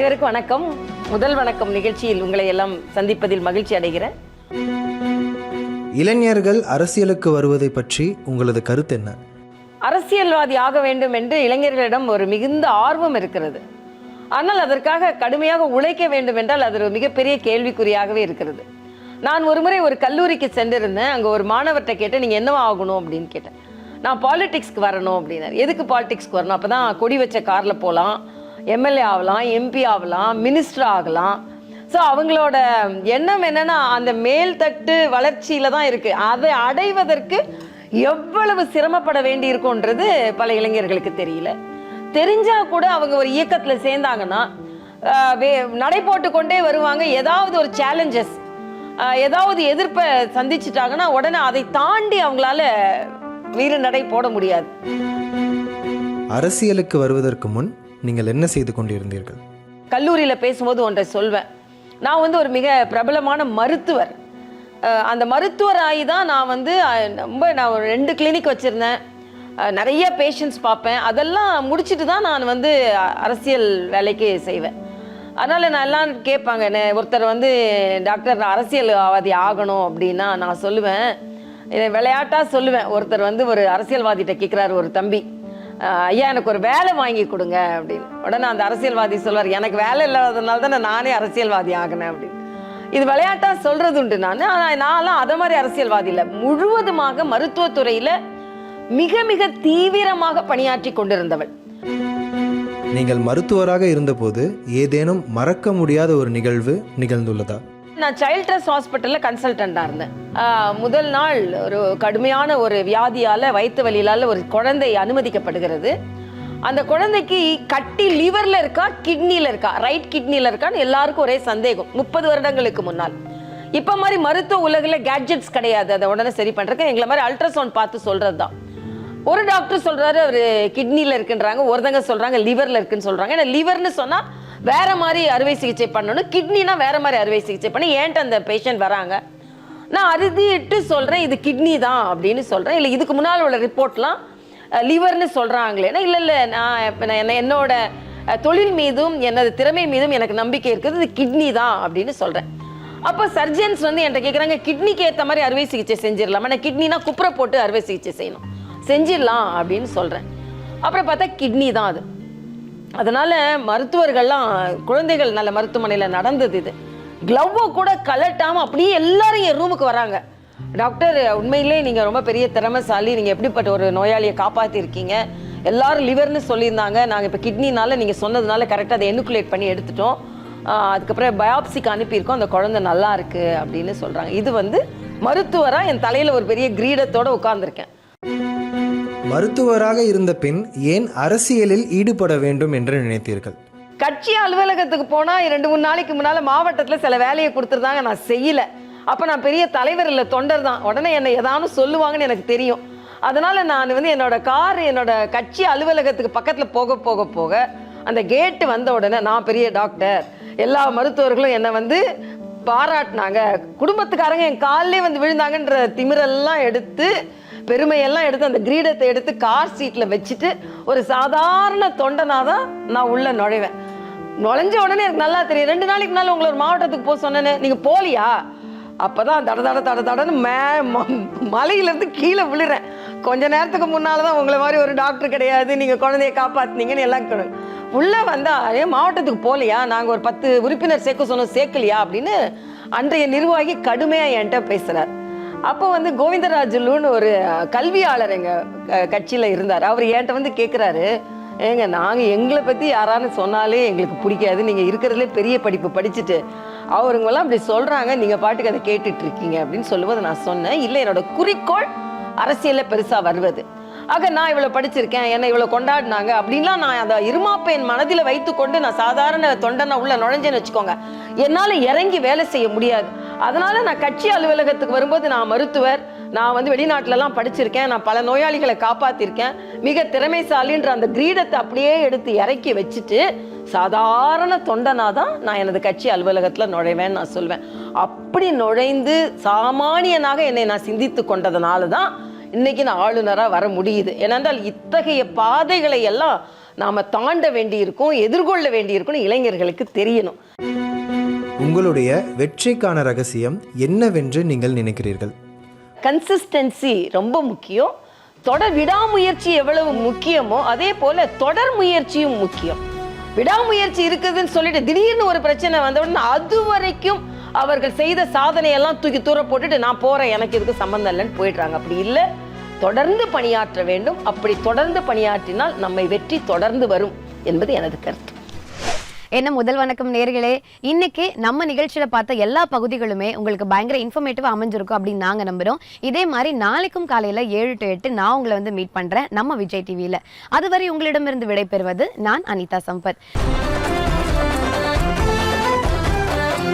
அனைவருக்கும் வணக்கம். முதல் வணக்கம் நிகழ்ச்சியில் உங்களை எல்லாம் சந்திப்பதில் மகிழ்ச்சி அடைகிறேன். இளைஞர்கள் அரசியலுக்கு வருவதை பற்றி உங்களது கருத்து என்ன? அரசியல்வாதி ஆக வேண்டும் என்று இளைஞர்களிடம் ஒரு மிகுந்த ஆர்வம் இருக்கிறது. ஆனால் அதற்காக கடுமையாக உழைக்க வேண்டும் என்றால் அது ஒரு மிகப்பெரிய கேள்விக்குறியாகவே இருக்கிறது. நான் ஒரு முறை ஒரு கல்லூரிக்கு சென்றிருந்தேன். அங்கே ஒரு மாணவர்கிட்ட கேட்டேன், நீங்கள் என்னவா ஆகணும் அப்படின்னு கேட்டேன். நான் பாலிடிக்ஸ்க்கு வரணும் அப்படின்னாரு. எதுக்கு பாலிடிக்ஸ்க்கு வரணும்? அப்போ தான் கொடி வச்ச காரில் போகலாம், எம்எல்ஏ ஆகலாம், எம்பி ஆகலாம், மினிஸ்டர் ஆகலாம். ஸோ அவங்களோட எண்ணம் என்னன்னா அந்த மேல்தட்டு வளர்ச்சியில தான் இருக்கு. அதை அடைவதற்கு எவ்வளவு சிரமப்பட வேண்டி இருக்கும்ன்றது பல இளைஞர்களுக்கு தெரியல. தெரிஞ்சா கூட அவங்க ஒரு இயக்கத்தில் சேர்ந்தாங்கன்னா நடை போட்டு கொண்டே வருவாங்க. ஏதாவது ஒரு சேலஞ்சஸ், ஏதாவது எதிர்ப்பை சந்திச்சுட்டாங்கன்னா உடனே அதை தாண்டி அவங்களால வீர நடை போட முடியாது. அரசியலுக்கு வருவதற்கு முன் நீங்கள் என்ன செய்து கொண்டிருந்தீர்கள்? கல்லூரியில் பேசும்போது ஒன்றை சொல்வேன். நான் ஒரு மிக பிரபலமான மருத்துவர். அந்த மருத்துவர் ஆகி தான் நான் நான் ஒரு 2 கிளினிக் வச்சுருந்தேன். நிறைய பேஷண்ட்ஸ் பார்ப்பேன். அதெல்லாம் முடிச்சுட்டு தான் நான் அரசியல் வேலைக்கு செய்வேன். அதனால் நான் எல்லாம் கேட்பாங்க, ஒருத்தர் டாக்டர் அரசியல்வாதி ஆகணும் அப்படின்னா நான் சொல்லுவேன், விளையாட்டாக சொல்லுவேன். ஒருத்தர் ஒரு அரசியல்வாதிகிட்ட கேட்குறாரு ஒரு தம்பி, ஐயா எனக்கு ஒரு வேலை வாங்கி கொடுங்க அப்படின்னு. உடனே அந்த அரசியல்வாதி சொல்வார், எனக்கு வேலை இல்லாததுனால தான் நானே அரசியல்வாதி ஆகினேன் அப்படின்னு. இது விளையாட்டா சொல்றது உண்டு. நான்லாம் அதை மாதிரி அரசியல்வாதி இல்லை. முழுவதுமாக மருத்துவத்துறையில மிக மிக தீவிரமாக பணியாற்றி கொண்டிருந்தவள். நீங்கள் மருத்துவராக இருந்தபோது ஏதேனும் மறக்க முடியாத ஒரு நிகழ்வு நிகழ்ந்துள்ளதா? நான் சைல்ட் ட்ரஸ்ட் ஹாஸ்பிட்டலில் கன்சல்டண்டாக இருந்தேன். முதல் நாள் ஒரு கடுமையான ஒரு வியாதியால், வயிற்று வலியால் ஒரு குழந்தை அனுமதிக்கப்படுகிறது. அந்த குழந்தைக்கு கட்டி லிவரில் இருக்கா, கிட்னியில் இருக்கா, ரைட் கிட்னியில் இருக்கான்னு எல்லாருக்கும் ஒரே சந்தேகம். 30 வருடங்களுக்கு முன்னால். இப்போ மாதிரி மருத்துவ உலகில் கேட்ஜெட்ஸ் கிடையாது. அதை உடனே சரி பண்ணுறதுக்கு எங்களை மாதிரி அல்ட்ராசவுண்ட் பார்த்து சொல்கிறது தான். ஒரு டாக்டர் சொல்கிறாரு அவர் கிட்னியில் இருக்குன்றாங்க, ஒருத்தங்க சொல்கிறாங்க லிவரில் இருக்குன்னு சொல்கிறாங்க. ஏன்னா லிவர்னு சொன்னால் வேற மாதிரி அறுவை சிகிச்சை பண்ணணும், கிட்னினா வேற மாதிரி அறுவை சிகிச்சை பண்ணி ஏன்ட்டு அந்த பேஷண்ட் வராங்க. நான் அறுதிட்டு சொல்கிறேன் இது கிட்னி தான் அப்படின்னு சொல்கிறேன். இல்லை இதுக்கு முன்னால் உள்ள ரிப்போர்ட்லாம் லிவர்னு சொல்கிறாங்களேன்னா இல்லை நான் என்னோட தொழில் மீதும் எனது திறமை மீதும் எனக்கு நம்பிக்கை இருக்குது, இது கிட்னி தான் அப்படின்னு சொல்கிறேன். அப்போ சர்ஜன்ஸ் என்கிட்ட கேட்குறாங்க, கிட்னிக்கு ஏற்ற மாதிரி அறுவை சிகிச்சை செஞ்சிடலாமா? நான் கிட்னினா குப்புற போட்டு அறுவை சிகிச்சை செய்யணும், செஞ்சிடலாம் அப்படின்னு சொல்கிறேன். அப்புறம் பார்த்தா கிட்னி தான் அது. அதனால மருத்துவர்கள்லாம் குழந்தைகள் நல்ல மருத்துவமனையில் நடந்தது. இது க்ளவ்வோ கூட கலட்டாமல் அப்படியே எல்லாரும் என் ரூமுக்கு வராங்க. டாக்டர் உண்மையிலே நீங்கள் ரொம்ப பெரிய திறமைசாலி, நீங்கள் எப்படிப்பட்ட ஒரு நோயாளியை காப்பாற்றிருக்கீங்க, எல்லாரும் லிவர்னு சொல்லியிருந்தாங்க, நாங்கள் இப்போ கிட்னினால நீங்கள் சொன்னதுனால கரெக்டாக அதை எனுக்குலேட் பண்ணி எடுத்துட்டோம், அதுக்கப்புறம் பயாப்சிக்கு அனுப்பியிருக்கோம், அந்த குழந்தை நல்லா இருக்கு அப்படின்னு சொல்கிறாங்க. இது மருத்துவராக என் தலையில் ஒரு பெரிய கிரீடத்தோடு உட்கார்ந்துருக்கேன். மருத்துவராக இருந்த பின் ஏன் அரசியலில் ஈடுபட வேண்டும் என்று நினைத்தீர்கள்? கட்சி அலுவலகத்துக்கு போனால் 2-3 நாளைக்கு முன்னால் மாவட்டத்தில் சில வேலையை கொடுத்துருந்தாங்க, நான் செய்யலை. அப்போ நான் பெரிய தலைவர் இல்லை, தொண்டர் தான். உடனே என்னை ஏதானும் சொல்லுவாங்கன்னு எனக்கு தெரியும். அதனால் நான் என்னோட கார் என்னோட கட்சி அலுவலகத்துக்கு பக்கத்தில் போக போக போக அந்த கேட்டு வந்த உடனே நான் பெரிய டாக்டர், எல்லா மருத்துவர்களும் என்னை பாராட்டினாங்க. குடும்பத்துக்காரங்க என் காலிலே விழுந்தாங்கன்ற திமிரெல்லாம் எடுத்து, பெருமையெல்லாம் எடுத்து, அந்த கிரீடத்தை எடுத்து கார் சீட்டில் வச்சுட்டு ஒரு சாதாரண தொண்டனாக தான் நான் உள்ளே நுழைவேன். நுழைஞ்ச உடனே எனக்கு நல்லா தெரியும். 2 நாளைக்கு முன்னால் உங்களை ஒரு மாவட்டத்துக்கு போக சொன்னேன்னு, நீங்கள் போலியா? அப்போ தான் தடன்னு மலையிலேருந்து கீழே விழுறேன். கொஞ்ச நேரத்துக்கு முன்னால் தான் உங்களை மாதிரி ஒரு டாக்டர் கிடையாது, நீங்கள் குழந்தைய காப்பாற்றினீங்கன்னு எல்லாம் உள்ளே வந்தால் மாவட்டத்துக்கு போகலையா, நாங்கள் ஒரு 10 உறுப்பினர் சேர்க்க சொன்னோம், சேர்க்கலையா அப்படின்னு அன்றைய நிர்வாகி கடுமையாக என்கிட்ட பேசுகிறார். அப்போ கோவிந்தராஜுலுன்னு ஒரு கல்வியாளர் எங்கள் கட்சியில் இருந்தார். அவர் என்கிட்ட கேட்குறாரு, ஏங்க நாங்கள் எங்களை பற்றி யாரான்னு சொன்னாலே எங்களுக்கு பிடிக்காது, நீங்கள் இருக்கிறதுலே பெரிய படிப்பு படிச்சுட்டு அவருங்கெல்லாம் அப்படி சொல்கிறாங்க, நீங்கள் பாட்டுக்கு அதை கேட்டுட்ருக்கீங்க அப்படின்னு சொல்லும்போது நான் சொன்னேன், இல்லை என்னோட குறிக்கோள் அரசியலில் பெருசாக வருவது. ஆக நான் இவ்வளோ படிச்சிருக்கேன், என்னை இவ்வளோ கொண்டாடினாங்க அப்படின்லாம் நான் அதை இருமாப்பை என் மனதில் வைத்துக்கொண்டு நான் சாதாரண தொண்டனை உள்ள நுழைஞ்சேன்னு வச்சுக்கோங்க, என்னால் இறங்கி வேலை செய்ய முடியாது. அதனால நான் கட்சி அலுவலகத்துக்கு வரும்போது நான் மருத்துவர், நான் வெளிநாட்டிலலாம் படிச்சிருக்கேன், நான் பல நோயாளிகளை காப்பாற்றிருக்கேன், மிக திறமைசாலின்ற அந்த கிரீடத்தை அப்படியே எடுத்து இறக்கி வச்சுட்டு சாதாரண தொண்டனாக தான் நான் எனது கட்சி அலுவலகத்தில் நுழைவேன்னு நான் சொல்வேன். அப்படி நுழைந்து சாமானியனாக என்னை நான் சிந்தித்து கொண்டதுனால தான் இன்னைக்கு நான் ஆளுநராக வர முடியுது. ஏனென்றால் இத்தகைய பாதைகளை எல்லாம் நாம தாண்ட வேண்டியிருக்கும், எதிர்கொள்ள வேண்டியிருக்கும்னு இளைஞர்களுக்கு தெரியணும். உங்களுடைய வெற்றிக்கான ரகசியம் என்னவென்று நீங்கள் நினைக்கிறீர்கள்? கன்சிஸ்டன்சி ரொம்ப முக்கியம். விடாமுயற்சி எவ்வளவு முக்கியமோ அதே போல தொடர் முயற்சியும் முக்கியம். விடாமுயற்சி இருக்குதுன்னு சொல்லிட்டு திடீர்னு ஒரு பிரச்சனை வந்த உடனே அது வரைக்கும் அவர்கள் செய்த சாதனையெல்லாம் தூக்கி தூர போட்டுட்டு நான் போறேன், எனக்கு இதுக்கு சம்பந்தம் இல்லைன்னு போயிடுறாங்க. அப்படி இல்லை, தொடர்ந்து பணியாற்ற வேண்டும். அப்படி தொடர்ந்து பணியாற்றினால் நம்மை வெற்றி தொடர்ந்து வரும் என்பது எனது கருத்து. என்ன முதல் வணக்கம் நேர்களே. இன்னைக்கு நம்ம நிகழ்ச்சியில பார்த்த எல்லா பகுதிகளுமே உங்களுக்கு பயங்கர இன்ஃபர்மேட்டிவா அமைஞ்சிருக்கும் அப்படின்னு நாங்க நம்புறோம். இதே மாதிரி நாளைக்கும் காலையில 7 to 8 நான் உங்களை மீட் பண்றேன் நம்ம விஜய் டிவியில. அதுவரை உங்களிடமிருந்து விடைபெறுவது நான் அனிதா சம்பத்.